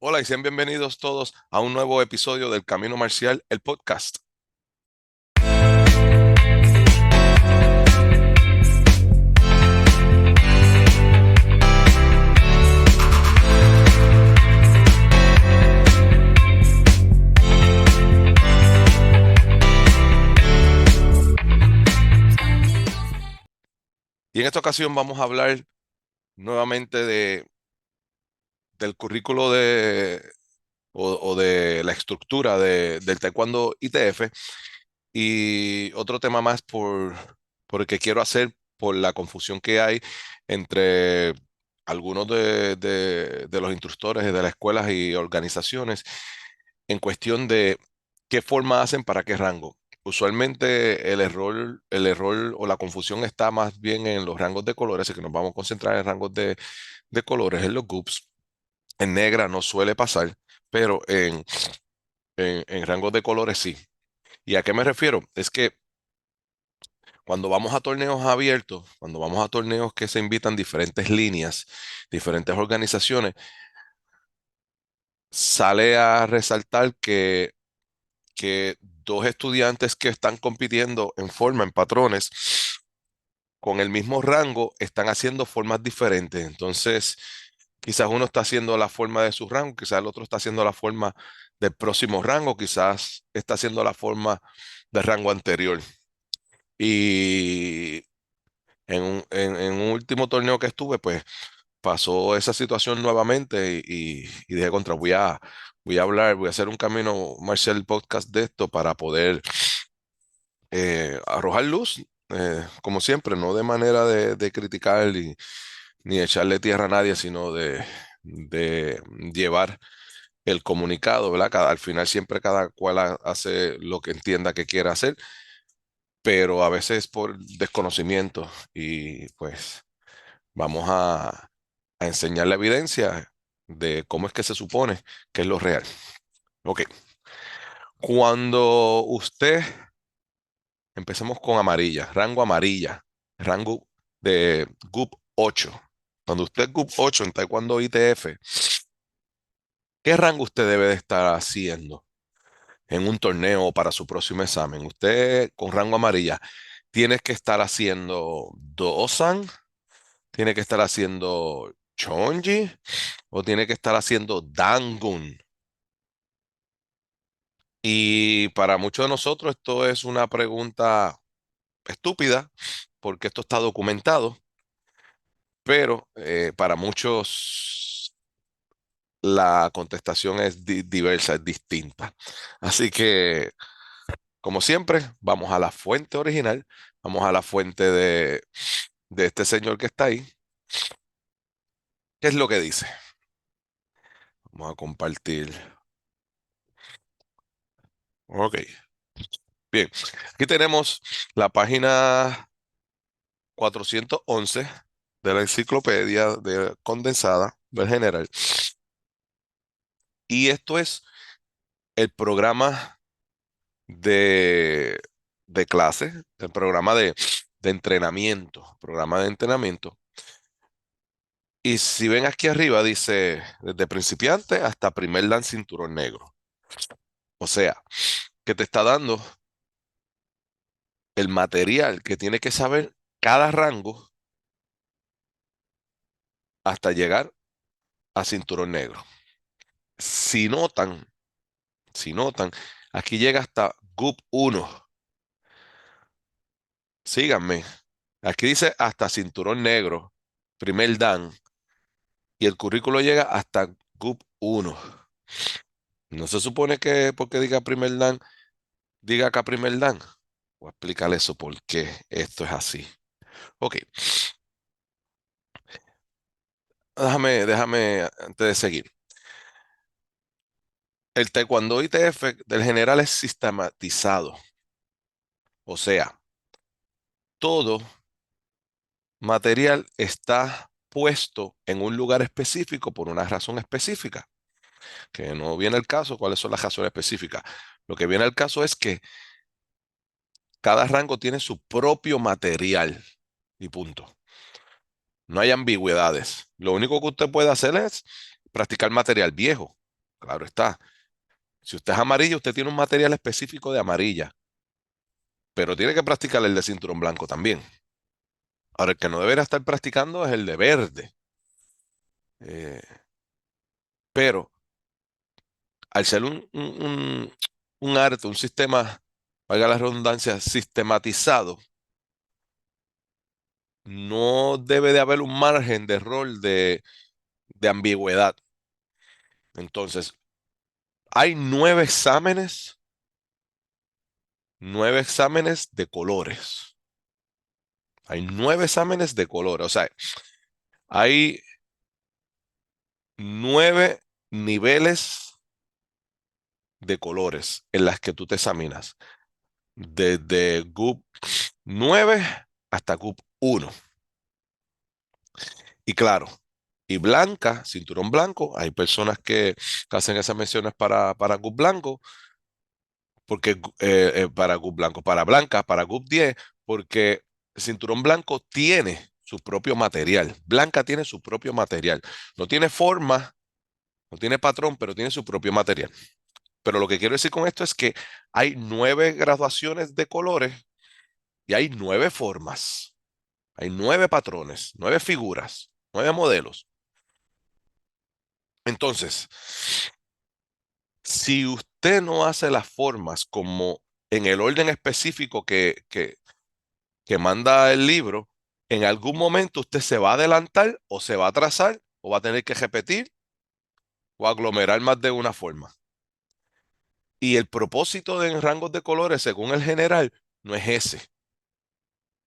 Hola y sean bienvenidos todos a un nuevo episodio del Camino Marcial, el podcast. Y en esta ocasión vamos a hablar nuevamente del currículo o de la estructura del Taekwondo ITF y otro tema más por el que quiero hacer por la confusión que hay entre algunos de los instructores de las escuelas y organizaciones en cuestión de qué forma hacen para qué rango. Usualmente el error o la confusión está más bien en los rangos de colores, así que nos vamos a concentrar en rangos de colores, en los GUPS. En negra no suele pasar, pero en rangos de colores sí. ¿Y a qué me refiero? Es que cuando vamos a torneos abiertos, cuando vamos a torneos que se invitan diferentes líneas, diferentes organizaciones, sale a resaltar que dos estudiantes que están compitiendo en forma, en patrones, con el mismo rango, están haciendo formas diferentes. Entonces, quizás uno está haciendo la forma de su rango, quizás el otro está haciendo la forma del próximo rango, quizás está haciendo la forma del rango anterior. Y en un último torneo que estuve, pues pasó esa situación nuevamente y dije contra, voy a hablar, voy a hacer un camino Marcial podcast de esto para poder arrojar luz, como siempre, no de manera de criticar ni echarle tierra a nadie, sino de llevar el comunicado, ¿verdad? Al final siempre cada cual hace lo que entienda que quiera hacer, pero a veces por desconocimiento y pues vamos a enseñar la evidencia de cómo es que se supone que es lo real. Ok, cuando usted empecemos con amarilla, rango de GUP 8. Cuando usted es GUP 8 en Taekwondo ITF, ¿qué rango usted debe de estar haciendo en un torneo para su próximo examen? Usted con rango amarilla tiene que estar haciendo Dosan, tiene que estar haciendo Chonji o tiene que estar haciendo Dangun. Y para muchos de nosotros esto es una pregunta estúpida porque esto está documentado. Pero para muchos la contestación es diversa, es distinta. Así que, como siempre, vamos a la fuente original, vamos a la fuente de este señor que está ahí. ¿Qué es lo que dice? Vamos a compartir. Ok, bien. Aquí tenemos la página 411 de la enciclopedia condensada del general. Y esto es el programa de, de clase, el programa programa de entrenamiento. Y si ven aquí arriba, dice desde principiante hasta primer dan cinturón negro. O sea, que te está dando el material que tiene que saber cada rango hasta llegar a cinturón negro. Si notan, si notan, aquí llega hasta GUP 1. Síganme. Aquí dice hasta cinturón negro, primer dan, y el currículo llega hasta GUP 1. No se supone que porque diga primer dan, diga acá primer dan. Voy a explicarle eso por qué esto es así. Ok, déjame antes de seguir. El taekwondo ITF del general es sistematizado. O sea, todo material está puesto en un lugar específico por una razón específica. Que no viene el caso, cuáles son las razones específicas. Lo que viene al caso es que cada rango tiene su propio material y punto. No hay ambigüedades. Lo único que usted puede hacer es practicar material viejo. Claro está. Si usted es amarilla, usted tiene un material específico de amarilla, pero tiene que practicar el de cinturón blanco también. Ahora, el que no debería estar practicando es el de verde. Eh, pero al ser un arte, un sistema, valga la redundancia, sistematizado, no debe de haber un margen de rol de ambigüedad. Entonces, hay nueve exámenes de colores. Hay 9 exámenes de colores. O sea, hay 9 niveles de colores en las que tú te examinas. Desde GUP 9 hasta GUP 1. Y claro, y blanca, cinturón blanco, hay personas que hacen esas menciones para GUP blanco, porque para GUP blanco, para blanca, para GUP 10, porque el cinturón blanco tiene su propio material. Blanca tiene su propio material. No tiene forma, no tiene patrón, pero tiene su propio material. Pero lo que quiero decir con esto es que hay 9 graduaciones de colores y hay 9 formas. Hay 9 patrones, 9 figuras, 9 modelos. Entonces, si usted no hace las formas como en el orden específico que manda el libro, en algún momento usted se va a adelantar o se va a atrasar o va a tener que repetir o aglomerar más de una forma. Y el propósito de en rangos de colores, según el general, no es ese.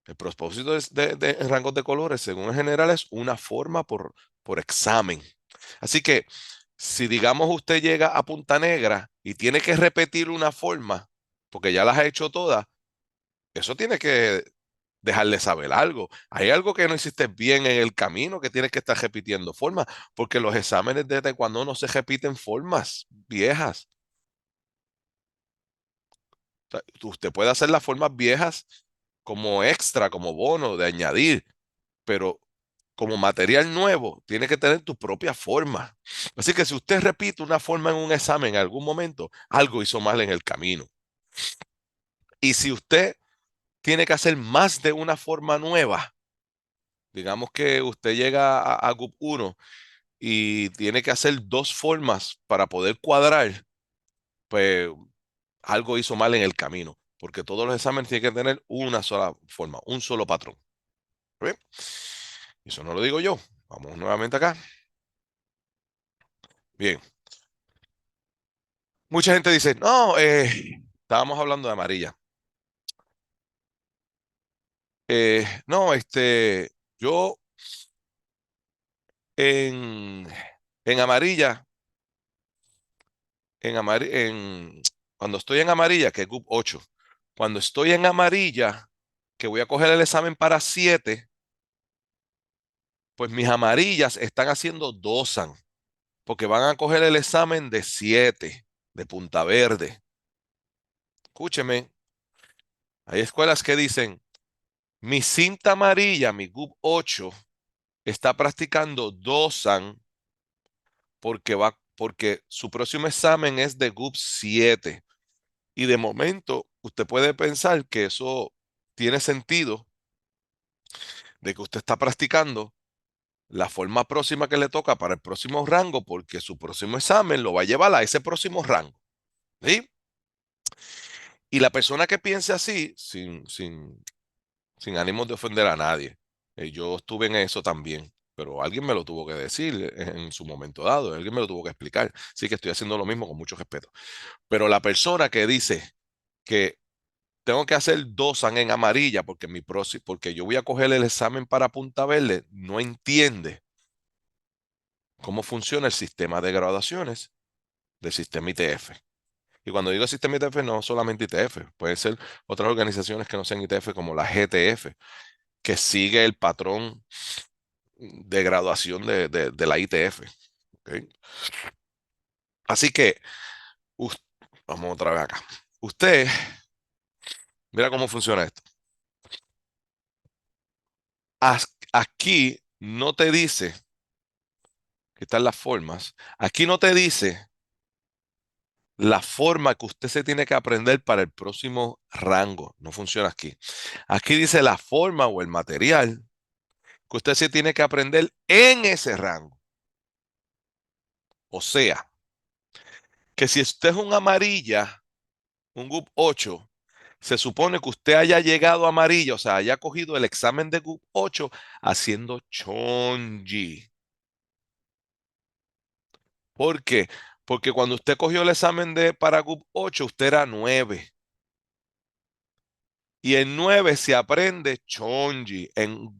El propósito en rangos de colores, según el general, es una forma por examen. Así que si digamos usted llega a Punta Negra y tiene que repetir una forma, porque ya las ha hecho todas, eso tiene que dejarle saber algo. Hay algo que no hiciste bien en el camino que tienes que estar repitiendo formas, porque los exámenes de taekwondo no se repiten formas viejas. O sea, usted puede hacer las formas viejas como extra, como bono de añadir, pero como material nuevo, tiene que tener tu propia forma. Así que si usted repite una forma en un examen en algún momento, algo hizo mal en el camino. Y si usted tiene que hacer más de una forma nueva, digamos que usted llega a GUP 1 y tiene que hacer 2 formas para poder cuadrar, pues algo hizo mal en el camino, porque todos los exámenes tienen que tener una sola forma, un solo patrón. ¿Ve? Eso no lo digo yo. Vamos nuevamente acá. Bien. Mucha gente dice, no, estábamos hablando de amarilla. No, yo en, en amarilla, cuando estoy en amarilla, que es GUP 8, cuando estoy en amarilla, que voy a coger el examen para 7, pues mis amarillas están haciendo dosan, porque van a coger el examen de 7, de Punta Verde. Escúcheme, hay escuelas que dicen, mi cinta amarilla, mi GUP 8, está practicando dosan porque su próximo examen es de GUP 7. Y de momento, usted puede pensar que eso tiene sentido de que usted está practicando la forma próxima que le toca para el próximo rango, porque su próximo examen lo va a llevar a ese próximo rango. ¿Sí? Y la persona que piense así, sin ánimos de ofender a nadie, yo estuve en eso también, pero alguien me lo tuvo que decir en su momento dado, alguien me lo tuvo que explicar. Así que estoy haciendo lo mismo con mucho respeto. Pero la persona que dice que tengo que hacer dosan en amarilla porque yo voy a coger el examen para Punta Verde, no entiende cómo funciona el sistema de graduaciones del sistema ITF. Y cuando digo sistema ITF, no solamente ITF, puede ser otras organizaciones que no sean ITF como la GTF, que sigue el patrón de graduación de la ITF. ¿Ok? Así que, us- vamos otra vez acá. Usted, mira cómo funciona esto. Aquí no te dice, que están las formas, aquí no te dice la forma que usted se tiene que aprender para el próximo rango. No funciona aquí. Aquí dice la forma o el material que usted se tiene que aprender en ese rango. O sea, que si usted es un amarilla, un GUP 8, se supone que usted haya llegado a amarilla, o sea, haya cogido el examen de GUP 8 haciendo chonji. ¿Por qué? Porque cuando usted cogió el examen de para GUP 8, usted era 9. Y en 9 se aprende chonji. En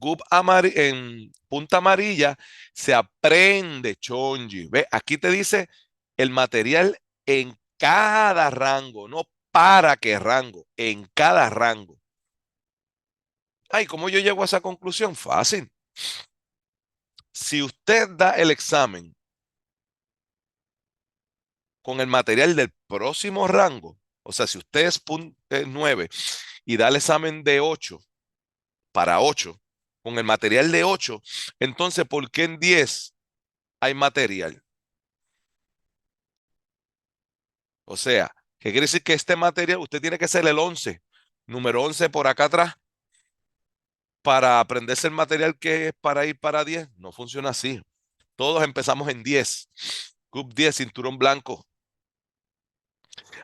punta amarilla se aprende chonji. ¿Ve? Aquí te dice el material en cada rango, no para qué rango, en cada rango. Ay, ¿cómo yo llego a esa conclusión? Fácil. Si usted da el examen con el material del próximo rango, o sea, si usted es 9 y da el examen de 8 para 8 con el material de 8, entonces, ¿por qué en 10 hay material? O sea, ¿qué quiere decir? Que este material usted tiene que ser el 11, número 11 por acá atrás, para aprenderse el material que es para ir para 10. No funciona así. Todos empezamos en 10. Club 10, cinturón blanco.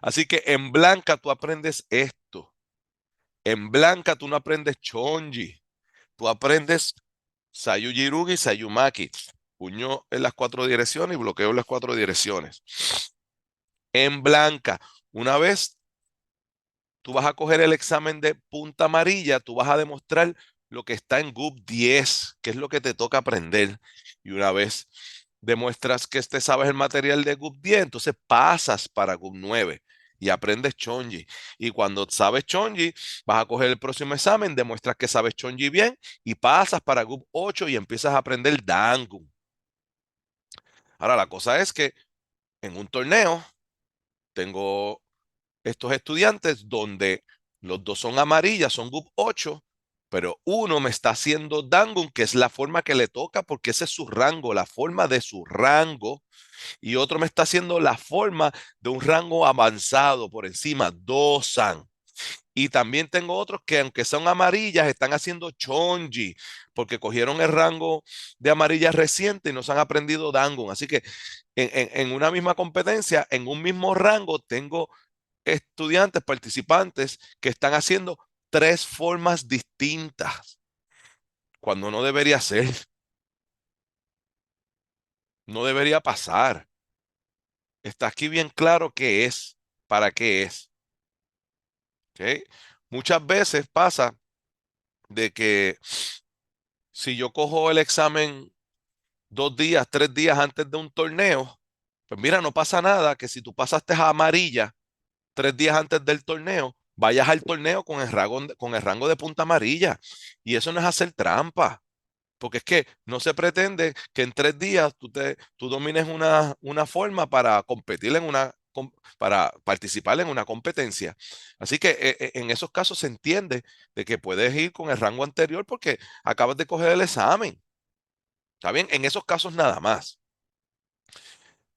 Así que en blanca tú aprendes esto. En blanca tú no aprendes chonji. Tú aprendes sayujirugi y sayumaki. Puño en las 4 direcciones y bloqueo en las 4 direcciones. En blanca. Una vez tú vas a coger el examen de punta amarilla, tú vas a demostrar lo que está en GUP 10, que es lo que te toca aprender. Y una vez demuestras que este sabes el material de GUP 10, entonces pasas para GUP 9 y aprendes Chonji. Y cuando sabes Chonji, vas a coger el próximo examen, demuestras que sabes Chonji bien y pasas para GUP 8 y empiezas a aprender Dangun. Ahora, la cosa es que en un torneo tengo estos estudiantes donde los dos son amarillas, son GUP 8, pero uno me está haciendo Dangun, que es la forma que le toca porque ese es su rango, la forma de su rango, y otro me está haciendo la forma de un rango avanzado por encima, Dosan. Y también tengo otros que aunque son amarillas, están haciendo chonji, porque cogieron el rango de amarillas reciente y nos han aprendido Dangun. Así que en una misma competencia, en un mismo rango, tengo estudiantes, participantes que están haciendo 3 formas distintas, cuando no debería ser, no debería pasar. Está aquí bien claro qué es, para qué es. ¿Ok? Muchas veces pasa de que si yo cojo el examen 2 días, 3 días antes de un torneo, pues mira, no pasa nada que si tú pasaste a amarilla 3 días antes del torneo, vayas al torneo con el rango de punta amarilla. Y eso no es hacer trampa. Porque es que no se pretende que en 3 días tú domines una forma para competir para participar en una competencia. Así que en esos casos se entiende de que puedes ir con el rango anterior porque acabas de coger el examen. ¿Está bien? En esos casos nada más.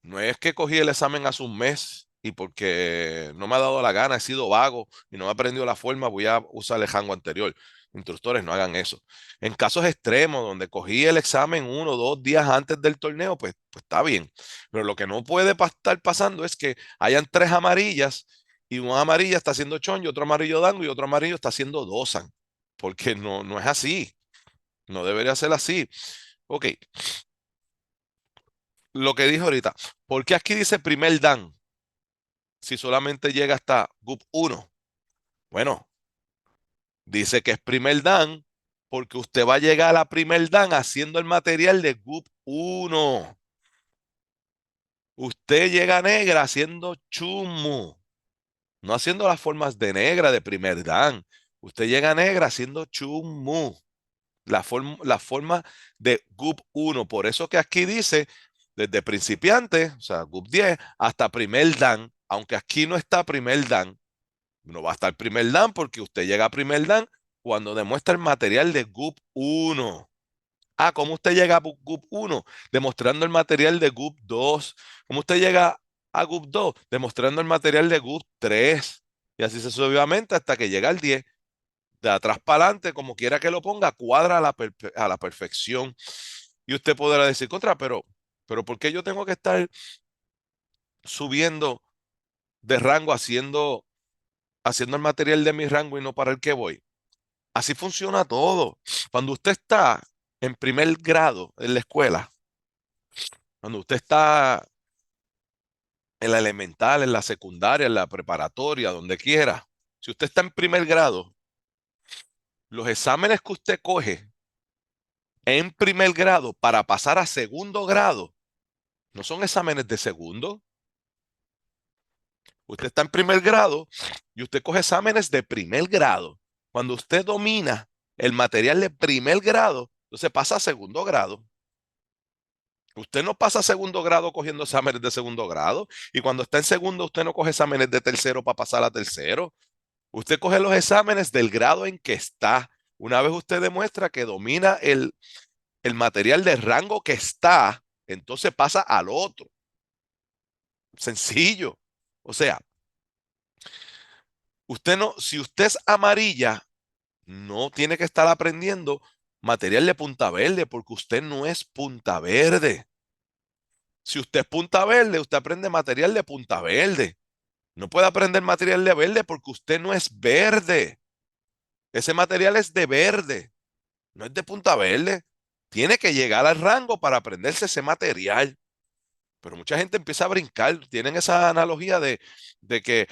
No es que cogí el examen hace un mes y porque no me ha dado la gana, he sido vago y no me he aprendido la forma, voy a usar el rango anterior. Instructores, no hagan eso. En casos extremos, donde cogí el examen 1 o 2 días antes del torneo, pues está bien. Pero lo que no puede estar pasando es que hayan 3 amarillas y una amarilla está haciendo chon y otro amarillo dango y otro amarillo está haciendo dosan. Porque no es así. No debería ser así. Ok, lo que dije ahorita. ¿Por qué aquí dice primer dan si solamente llega hasta GUP 1? Bueno, dice que es primer dan porque usted va a llegar a la primer dan haciendo el material de GUP 1. Usted llega negra haciendo chumu, no haciendo las formas de negra de primer dan. Usted llega negra haciendo chumu, la forma de GUP 1. Por eso que aquí dice desde principiante, o sea, GUP 10, hasta primer dan, aunque aquí no está primer dan. No va a estar primer dan porque usted llega a primer dan cuando demuestra el material de GUP 1. Ah, ¿cómo usted llega a GUP 1? Demostrando el material de GUP 2. ¿Cómo usted llega a GUP 2, demostrando el material de GUP 3. Y así sucesivamente hasta que llega al 10. De atrás para adelante, como quiera que lo ponga, cuadra a la perfección. Y usted podrá decir, contra, pero ¿por qué yo tengo que estar subiendo de rango haciendo el material de mi rango y no para el que voy? Así funciona todo. Cuando usted está en primer grado en la escuela, cuando usted está en la elemental, en la secundaria, en la preparatoria, donde quiera, si usted está en primer grado, los exámenes que usted coge en primer grado para pasar a segundo grado no son exámenes de segundo. Usted está en primer grado y usted coge exámenes de primer grado. Cuando usted domina el material de primer grado, entonces pasa a segundo grado. Usted no pasa a segundo grado cogiendo exámenes de segundo grado. Y cuando está en segundo, usted no coge exámenes de tercero para pasar a tercero. Usted coge los exámenes del grado en que está. Una vez usted demuestra que domina el material de rango que está, entonces pasa al otro. Sencillo. O sea, usted no, si usted es amarilla, no tiene que estar aprendiendo material de punta verde porque usted no es punta verde. Si usted es punta verde, usted aprende material de punta verde. No puede aprender material de verde porque usted no es verde. Ese material es de verde, no es de punta verde. Tiene que llegar al rango para aprenderse ese material. Pero mucha gente empieza a brincar. Tienen esa analogía de que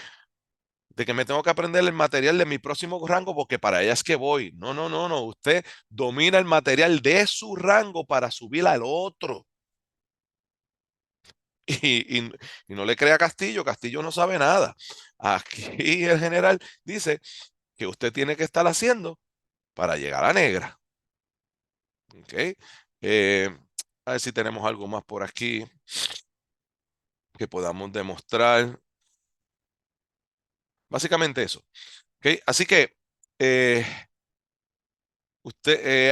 me tengo que aprender el material de mi próximo rango porque para allá es que voy. No, no, no, no. Usted domina el material de su rango para subir al otro. Y no le crea a Castillo, Castillo no sabe nada. Aquí el general dice que usted tiene que estar haciendo para llegar a negra. ¿Ok? A ver si tenemos algo más por aquí que podamos demostrar. Básicamente eso. ¿Ok? Así que eh,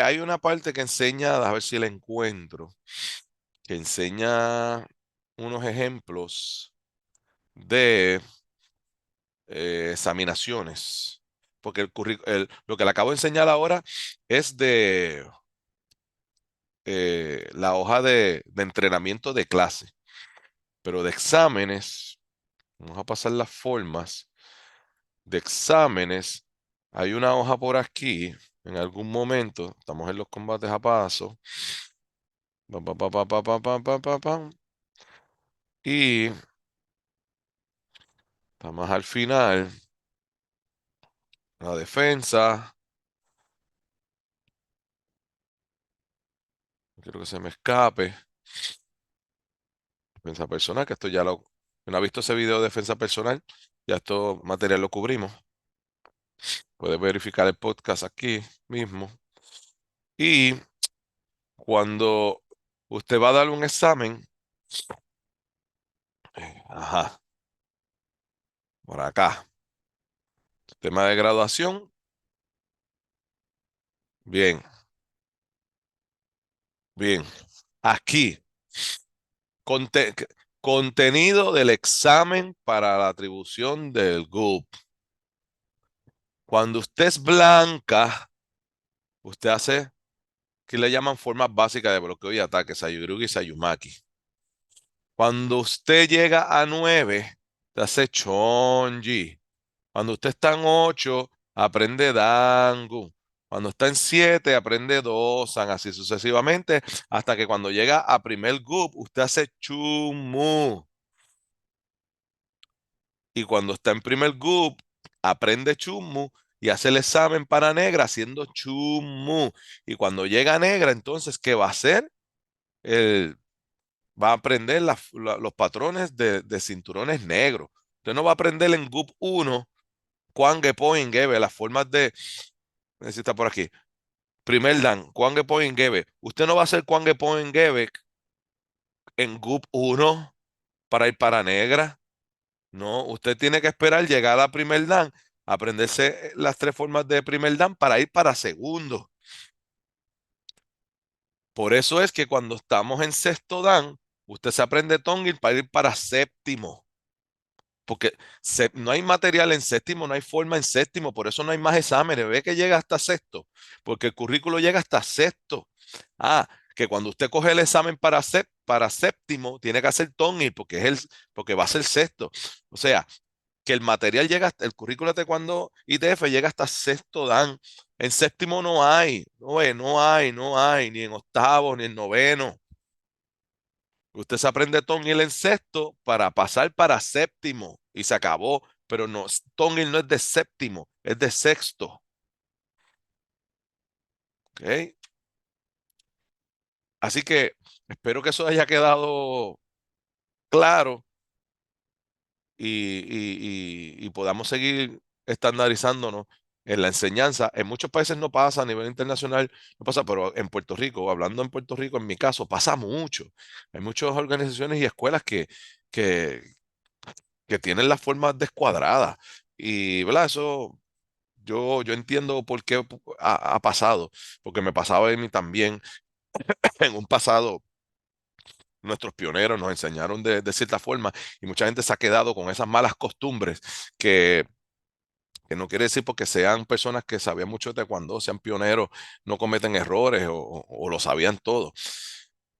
hay una parte que enseña, a ver si la encuentro, que enseña unos ejemplos de examinaciones. Porque lo que le acabo de enseñar ahora es de la hoja de entrenamiento de clase, pero de exámenes, vamos a pasar las formas de exámenes. Hay una hoja por aquí, en algún momento, estamos en los combates a paso. Pam, pam, pam, pam, pam, pam, pam, pam, pam, pam. Y estamos al final, la defensa. No quiero que se me escape. Defensa personal, que esto ya lo... ¿No ha visto ese video de defensa personal? Ya esto material lo cubrimos. Puedes verificar el podcast aquí mismo. Y cuando usted va a dar un examen, ajá, por acá, tema de graduación, bien, bien. Aquí, conte- contenido del examen para la atribución del GUP. Cuando usted es blanca, usted hace, que le llaman formas básicas de bloqueo y ataque, Sayurugi y Sayumaki. Cuando usted llega a 9, usted hace Chonji. Cuando usted está en 8, aprende Dangu. Cuando está en 7, aprende Dosan, así sucesivamente, hasta que cuando llega a primer GUP, usted hace Chumu. Y cuando está en primer GUP, aprende Chumu y hace el examen para negra haciendo Chumu. Y cuando llega a negra, entonces, ¿qué va a hacer? El, Va a aprender los patrones de cinturones negros. Usted no va a aprender en GUP 1 Kwan, Gepo, Ingebe, las formas de, necesita por aquí. Primer dan, Kwan, Gepo, Ingebe. Usted no va a hacer Kwan, Gepo, Ingebe en GUP 1 para ir para negra. No, usted tiene que esperar llegar a primer dan, aprenderse las tres formas de primer dan para ir para segundo. Por eso es que cuando estamos en sexto dan, usted se aprende Tongil para ir para séptimo. porque no hay material en séptimo, no hay forma en séptimo, por eso no hay más exámenes. Ve que llega hasta sexto, porque el currículo llega hasta sexto. Ah, que cuando usted coge el examen para séptimo, tiene que hacer TOEFL porque porque va a ser sexto. O sea, que el material llega hasta, el currículo de cuando ITF llega hasta sexto dan. En séptimo no hay, no hay, ni en octavo, ni en noveno. Usted se aprende Tonil en sexto para pasar para séptimo y se acabó. Pero no, Tonil no es de séptimo, es de sexto. ¿Ok? Así que espero que eso haya quedado claro y podamos seguir estandarizándonos en la enseñanza. En muchos países no pasa, a nivel internacional no pasa, pero en Puerto Rico, hablando en Puerto Rico, en mi caso, pasa mucho. Hay muchas organizaciones y escuelas que, que tienen las formas descuadradas. Y, ¿verdad? Eso yo entiendo por qué ha pasado, porque me pasaba a mí también. En un pasado, nuestros pioneros nos enseñaron de cierta forma y mucha gente se ha quedado con esas malas costumbres que, que no quiere decir porque sean personas que sabían mucho de taekwondo, sean pioneros, no cometen errores o lo sabían todo.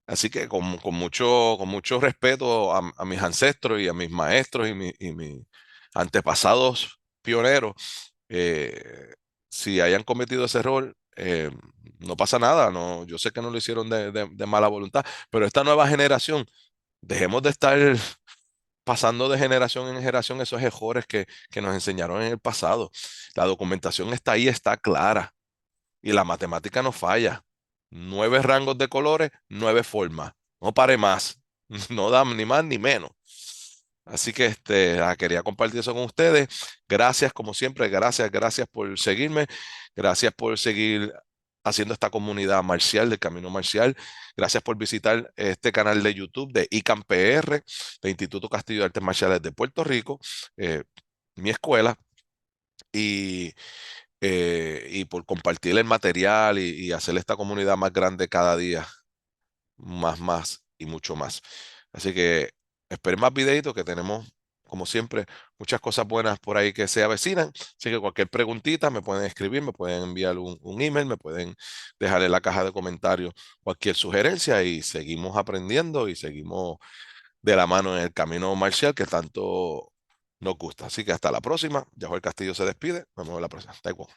Así que con mucho respeto a mis ancestros y a mis maestros y mis antepasados pioneros, eh, si hayan cometido ese error, no pasa nada. No, yo sé que no lo hicieron de mala voluntad, pero esta nueva generación, dejemos de estar pasando de generación en generación esos errores que nos enseñaron en el pasado. La documentación está ahí, está clara y la matemática no falla. 9 rangos de colores, 9 formas. No pare más. No da ni más ni menos. Así que quería compartir eso con ustedes. Gracias, como siempre, gracias por seguirme. Gracias por seguir haciendo esta comunidad marcial, del Camino Marcial. Gracias por visitar este canal de YouTube de ICAM PR, de Instituto Castillo de Artes Marciales de Puerto Rico, eh, mi escuela. Y por compartir el material y hacer esta comunidad más grande cada día, más y mucho más. Así que esperen más videitos que tenemos, como siempre, muchas cosas buenas por ahí que se avecinan. Así que cualquier preguntita me pueden escribir, me pueden enviar un email, me pueden dejar en la caja de comentarios cualquier sugerencia y seguimos aprendiendo y seguimos de la mano en el camino marcial que tanto nos gusta. Así que hasta la próxima. Ya el Castillo se despide. Nos vemos la próxima. Taekwondo.